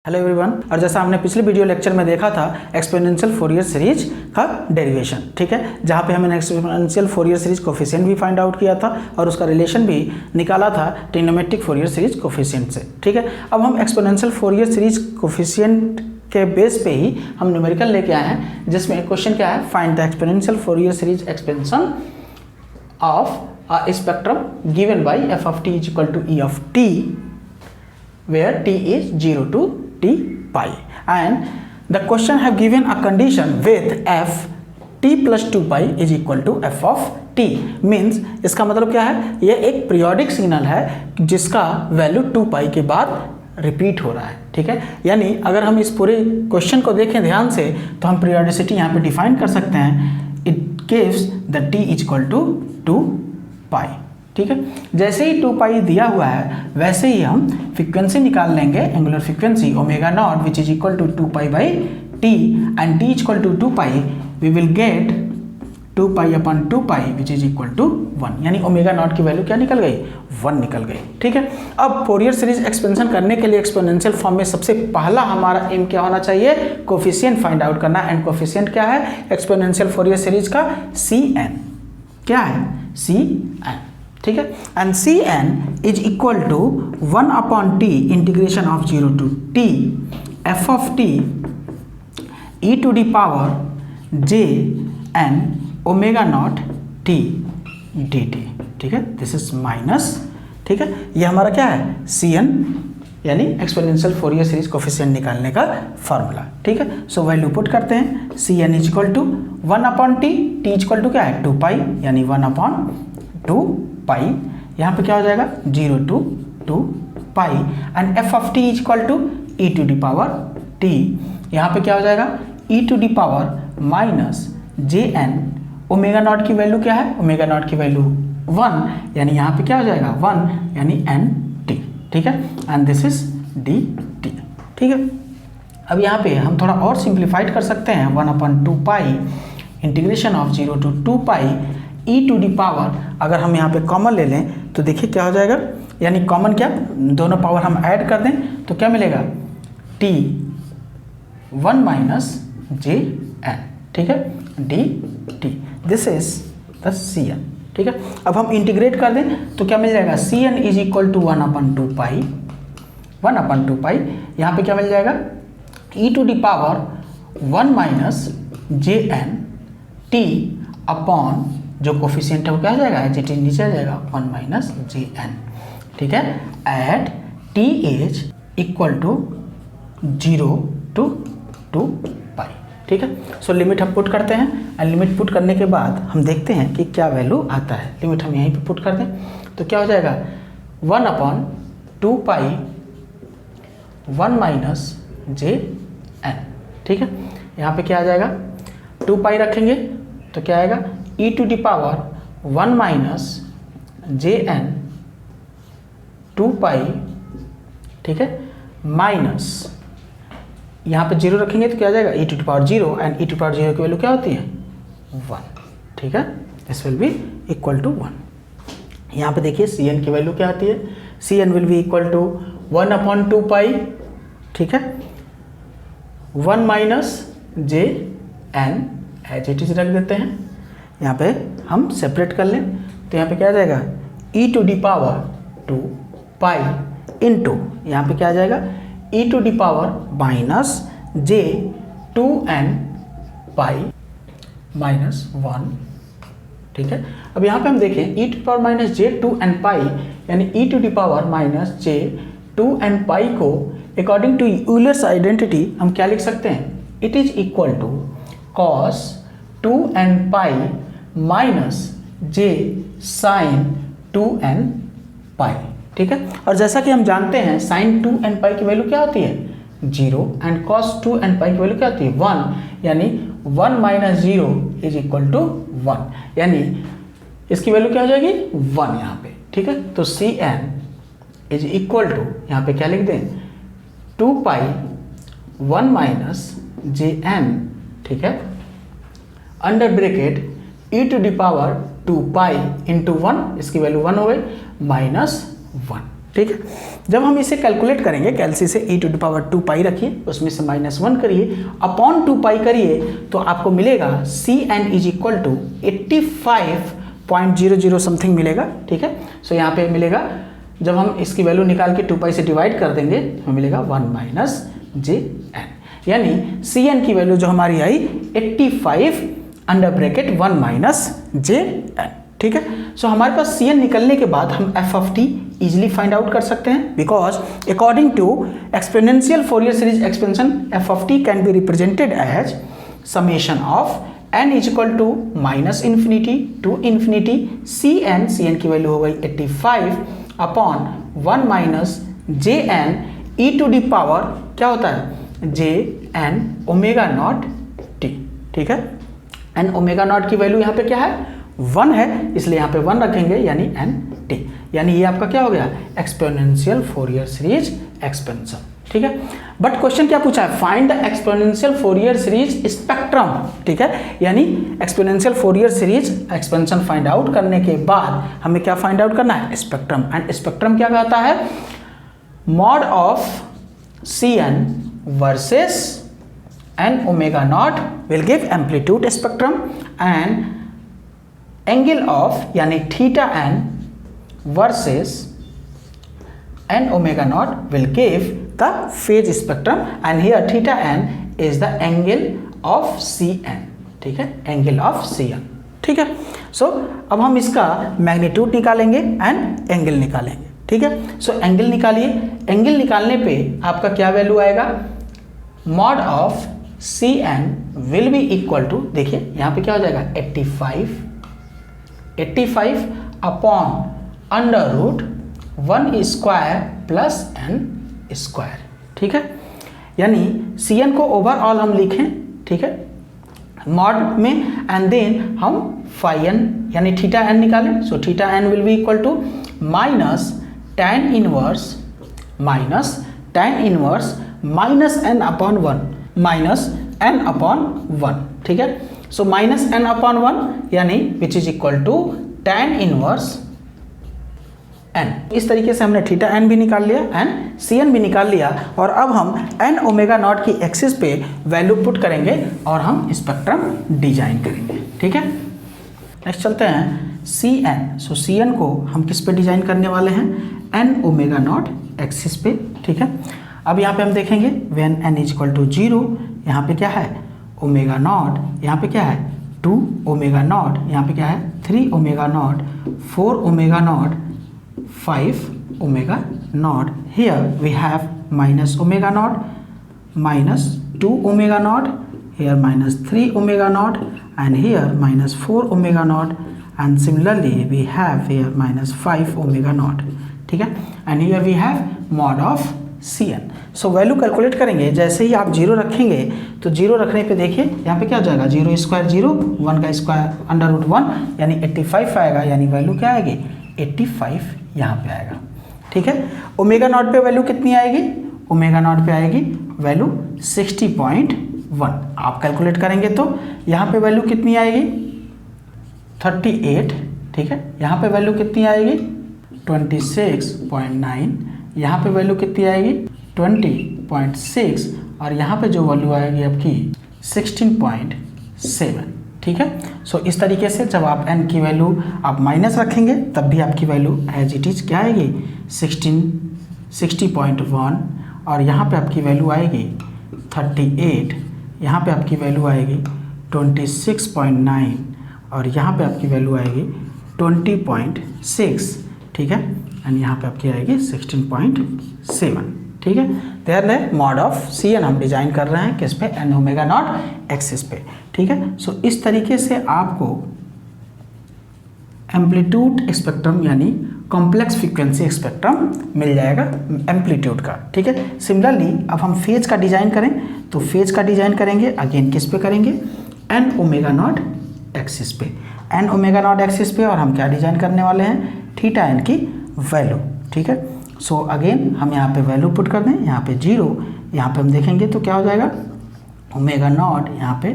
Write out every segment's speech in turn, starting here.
Hello everyone. और जैसा हमने पिछले वीडियो लेक्चर में देखा था एक्सपोनेंशियल फोरियर सीरीज का डेरिवेशन, ठीक है, जहाँ पे हमने एक्सपोनेंशियल फोरियर सीरीज कोफिशिएंट भी फाइंड आउट किया था और उसका रिलेशन भी निकाला था ट्रिग्नोमेट्रिक फोरियर सीरीज कोफिशिएंट से, ठीक है। अब हम एक्सपोनेंशियल फोरियर सीरीज कोफिशिएंट के बेस पे ही हम न्यूमेरिकल लेके आए हैं, जिसमें क्वेश्चन क्या है, find the exponential Fourier series expansion of a spectrum given by f of t is equal to e of t where t is 0 to t pi, and the question have given a condition with f t plus 2 pi is equal to f of t means इसका मतलब क्या है, ये एक periodic signal है जिसका value 2 पाई के बाद रिपीट हो रहा है, ठीक है। यानी अगर हम इस पूरे क्वेश्चन को देखें ध्यान से तो हम पीरियोडिसिटी यहाँ पे डिफाइन कर सकते हैं, it gives the t is equal to 2 pi, ठीक है। जैसे ही 2 पाई दिया हुआ है वैसे ही हम फ्रीक्वेंसी निकाल लेंगे, angular frequency omega not which is equal to 2 pi by T, and T is equal to 2 pi, we will get 2 pi upon 2 pi which is equal to 1, यानी ओमेगा नॉट की वैल्यू क्या निकल गई, 1 निकल गई, ठीक है। अब फोरियर सीरीज एक्सपेंशन करने के लिए एक्सपोनेंशियल फॉर्म में सबसे पहला हमारा एम क्या होना चाहिए, कोफिशिएंट फाइंड आउट करना, एंड कोफिशिएंट क्या है एक्सपोनेंशियल फोरियर सीरीज का, Cn, क्या है Cn, ठीक है। And Cn is equal to 1 upon T integration of 0 to t f of t e to the power j n omega not t dt, ठीक है। This is minus, ठीक है, ये हमारा क्या है Cn, यानी एक्सपोनेंशियल फोरियर सीरीज कोफिशिएंट निकालने का फॉर्मूला, ठीक है। सो वैल्यू पुट करते हैं, Cn is equal to 1 upon T, T is equal to क्या है 2 पाई, यानी 1 अपॉन 2 पाई, यहाँ पे क्या हो जाएगा 0 to 2 pi, and f of t is equal to e to the power t, यहाँ पे क्या हो जाएगा e to the power minus jn, omega not की वैल्यू क्या है, ओमेगा नॉट की वैल्यू 1, यानी यहाँ पे क्या हो जाएगा 1, यानी nt, ठीक है, एंड दिस इज dt, ठीक है। अब यहाँ पे हम थोड़ा और सिंप्लीफाइड कर सकते हैं, 1 upon 2 pi integration of 0 to 2 pi e to the power, अगर हम यहाँ पे कॉमन ले लें तो देखिए क्या हो जाएगा, यानी कॉमन क्या, दोनों पावर हम ऐड कर दें तो क्या मिलेगा t 1 माइनस jn, ठीक है, dt, this is the Cn, ठीक है। अब हम इंटीग्रेट कर दें तो क्या मिल जाएगा, Cn is equal to 1 upon 2 pi, 1 upon 2 pi, यहाँ पे क्या मिल जाएगा e to the power 1 minus jn t upon जो कोफिशिएंट है वो क्या हो जाएगा, एच नीचे आ जाएगा 1 माइनस jn, ठीक है, at t is equal to 0 to 2 pi, ठीक है। सो लिमिट हम पुट करते हैं, एंड लिमिट पुट करने के बाद हम देखते हैं कि क्या वैल्यू आता है। लिमिट हम यहीं पे पुट कर दें तो क्या हो जाएगा 1 अपॉन 2 पाई 1 माइनस jn, ठीक है। यहाँ पे क्या आ जाएगा 2 पाई रखेंगे तो क्या आएगा e to the power 1 minus jn 2 pi, ठीक है, माइनस यहाँ पे 0 रखेंगे तो क्या आ जाएगा e to the power 0, and e to the power 0 की वैल्यू क्या होती है 1, ठीक है, this will be equal to 1। यहाँ पे देखिए Cn की वैल्यू क्या आती है, Cn will be equal to 1 upon 2 pi, ठीक है, 1 minus jn, as it is रख देते हैं, यहाँ पे हम सेपरेट कर लें तो यहाँ पे क्या आ जाएगा e to the power 2 pi into यहाँ पे क्या आ जाएगा e to the power minus j 2n pi minus 1, ठीक है। अब यहाँ पे हम देखें e to power minus j 2n pi, यानी e to the power minus j 2n pi को अकॉर्डिंग टू यूलर्स आइडेंटिटी हम क्या लिख सकते हैं, it is equal to cos 2n pi minus j sine 2n pi, ठीक है। और जैसा कि हम जानते हैं साइन 2n पाई की वैल्यू क्या होती है 0, एंड cos 2n पाई की वैल्यू क्या होती है 1, यानी 1 माइनस 0 इज इक्वल टू 1, यानी इसकी वैल्यू क्या हो जाएगी 1 यहाँ पे, ठीक है। तो Cn इज इक्वल टू यहाँ पे क्या लिख दें 2 पाई 1 माइनस jn, ठीक है, under bracket e to the power 2 pi into 1, इसकी वैल्यू 1 हो गई, माइनस 1, ठीक है। जब हम इसे कैलकुलेट करेंगे, कैलसी से e⁻² रखिए, उसमें से -1 करिए, अपॉन 2 करिए, तो आपको मिलेगा Cn is equal to 85.00 something मिलेगा। ठीक है, सो यहाँ पे मिलेगा, जब हम इसकी वैल्यू निकाल के 2 से डिवाइड कर देंगे तो मिलेगा 1 - Jn, यानी Cn की वैल्यू जो हमारी आई 85 _ 1 - Jn। ठीक है, सो हमारे पास Cn निकलने के बाद हम f इजिली फाइंड आउट कर सकते हैं, because according to exponential Fourier series expansion f can be represented as summation of n is equal to -∞ to ∞ Cn की वैल्यू हो गई 85 अपॉन 1 - Jn e⁻, क्या होता है, Jn ω0 t। ठीक है, n ω0 की वैल्यू यहाँ पे क्या है, 1 है, इसलिए यहाँ पे 1 रखेंगे, यानी n t, यानी ये आपका क्या हो गया, एक्सपोनेंशियल फोरियर सीरीज एक्सपेंशन। ठीक है, बट क्वेश्चन क्या पूछा है, find the exponential Fourier series spectrum. ठीक है, यानी exponential Fourier series expansion find out करने के बाद हमें क्या फाइंड आउट करना है, स्पेक्ट्रम। एंड स्पेक्ट्रम क्या कहता है, mod of Cn versus n ω0 will give amplitude spectrum and angle of यानी θn versus n ω0 will give the phase spectrum and here θn is the angle of Cn। ठीक है, angle of Cn। ठीक है, सो अब हम इसका magnitude निकालेंगे and angle निकालेंगे। ठीक है, सो एंगल निकालिए, एंगल निकालने पे आपका क्या वैल्यू आएगा, mod of Cn will be equal to, देखिए यहाँ पे क्या हो जाएगा 85 अपॉन √1² प्लस n²। ठीक है, यानी Cn को ओवरऑल हम लिखें, ठीक है, मॉड में, एंड देन हम φn यानी θn निकालें। So θn will be equal to tan inverse -n/1 ठीक है, सो -n/1 यानी which is equal to tan inverse n। इस तरीके से हमने θn भी निकाल लिया एंड Cn भी निकाल लिया, और अब हम n ω0 की एक्सिस पे वैल्यू पुट करेंगे और हम स्पेक्ट्रम डिजाइन करेंगे। ठीक है, नेक्स्ट चलते हैं Cn। सो Cn को हम किस पे डिजाइन करने वाले हैं, n ω0 एक्सिस पे। ठीक है, अब यहाँ पे हम देखेंगे when n is equal to 0, यहाँ पे क्या है ω0, यहाँ पे क्या है 2 ω0, यहाँ पे क्या है 3 ω0, 4 ω0, 5 ω0, here we have -ω0, -2 ω0, here -3 ω0, and here -4 ω0, and similarly we have here -5 ω0। ठीक है, and here we have mod of Cn। So value calculate करेंगे, जैसे ही आप 0 रखेंगे तो 0 रखने पे देखिए यहाँ पे क्या हो जाएगा, 0² 0, 1 का स्क्वायर √1 यानी 85 आएगा, यानी वैल्यू क्या आएगी 85 यहाँ पे आएगा। ठीक है, ω0 पे वैल्यू कितनी आएगी, ω0 पे आएगी वैल्यू 60.1। आप कैलकुलेट करेंगे तो यहाँ पे वैल्यू कितनी आएगी 38। ठीक है, यहाँ पे वैल्यू कितनी आएगी 26.9, यहाँ पे वैल्यू कितनी आएगी 20.6, और यहाँ पे जो वैल्यू आएगी आपकी 16.7। ठीक है, सो इस तरीके से जब आप n की वैल्यू आप माइनस रखेंगे तब भी आपकी वैल्यू एज इट इज क्या आएगी 60.1, और यहाँ पे आपकी वैल्यू आएगी 38, यहाँ पे आपकी वैल्यू आएगी 26.9, और यहाँ पे आपकी वैल्यू आएगी 20.6। ठीक है, एंड यहाँ पे आपकी आएगी 16.7। ठीक है, देयर है मॉड ऑफ Cn हम डिजाइन कर रहे हैं किस पे, n ω0 एक्सिस पे। ठीक है, सो इस तरीके से आपको एम्पलीट्यूड स्पेक्ट्रम यानी कॉम्प्लेक्स फ्रीक्वेंसी स्पेक्ट्रम मिल जाएगा एम्पलीट्यूड का। ठीक है, सिमिलरली अब हम फेज का डिजाइन करें तो फेज का डिजाइन करेंगे अगेन किस पे करेंगे, n ω0 एक्सिस पे, n ω0 एक्सिस पे, और हम क्या डिजाइन करने वाले हैं, θn की वैल्यू। ठीक है, सो अगेन हम यहाँ पे वैल्यू पुट कर दें, यहाँ पे 0, यहाँ पे हम देखेंगे तो क्या हो जाएगा ω0, यहाँ पे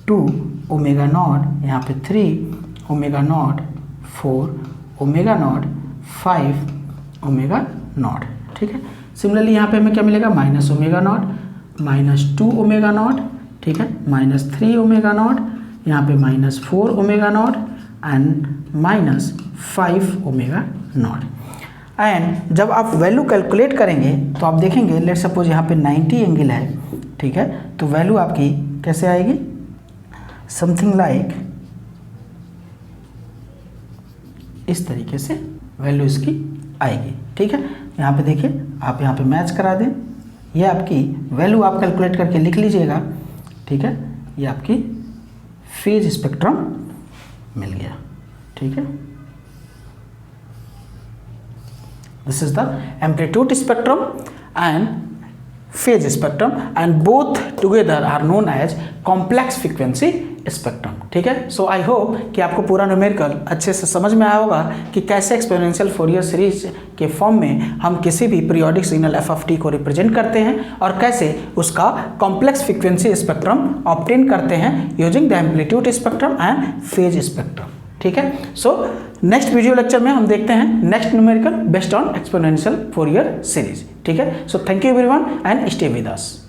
2 ω0, यहाँ पे 3 ω0, 4 ω0, 5 ω0। नॉट, ठीक है। सिमिलरली यहाँ पे हमें क्या मिलेगा, minus omega naught, -2 omega naught, ठीक है, -3 ओमेगा नॉट, यहाँ पे -4 omega naught and -5 omega naught. And जब आप वैल्यू कैलकुलेट करेंगे तो आप देखेंगे, लेट सपोज यहाँ पे 90 एंगल है, ठीक है, तो वैल्यू आपकी कैसे आएगी, समथिंग लाइक इस तरीके से वैल्यू इसकी आएगी, ठीक है। यहाँ पे देखिए, आप यहाँ पे मैच करा दें, ये आपकी वैल्यू आप कैलकुलेट करके लिख लीजिएगा, ठीक है। ये आपकी फेज स्पेक्ट्रम मिल गया, ठीक है। This is the amplitude spectrum and phase spectrum and both together are known as complex frequency spectrum, ठीक है। सो आई होप कि आपको पूरा न्यूमेरिकल अच्छे से समझ में आया होगा कि कैसे एक्सपोनेंशियल फोरियर सीरीज के फॉर्म में हम किसी भी periodic signal F of T को रिप्रेजेंट करते हैं और कैसे उसका कॉम्प्लेक्स फ्रीक्वेंसी स्पेक्ट्रम ऑब्टेन करते हैं using the amplitude spectrum and phase spectrum, ठीक है। सो नेक्स्ट वीडियो लेक्चर में हम देखते हैं next numerical based on exponential Fourier series, ठीक है। So thank you everyone and stay with us.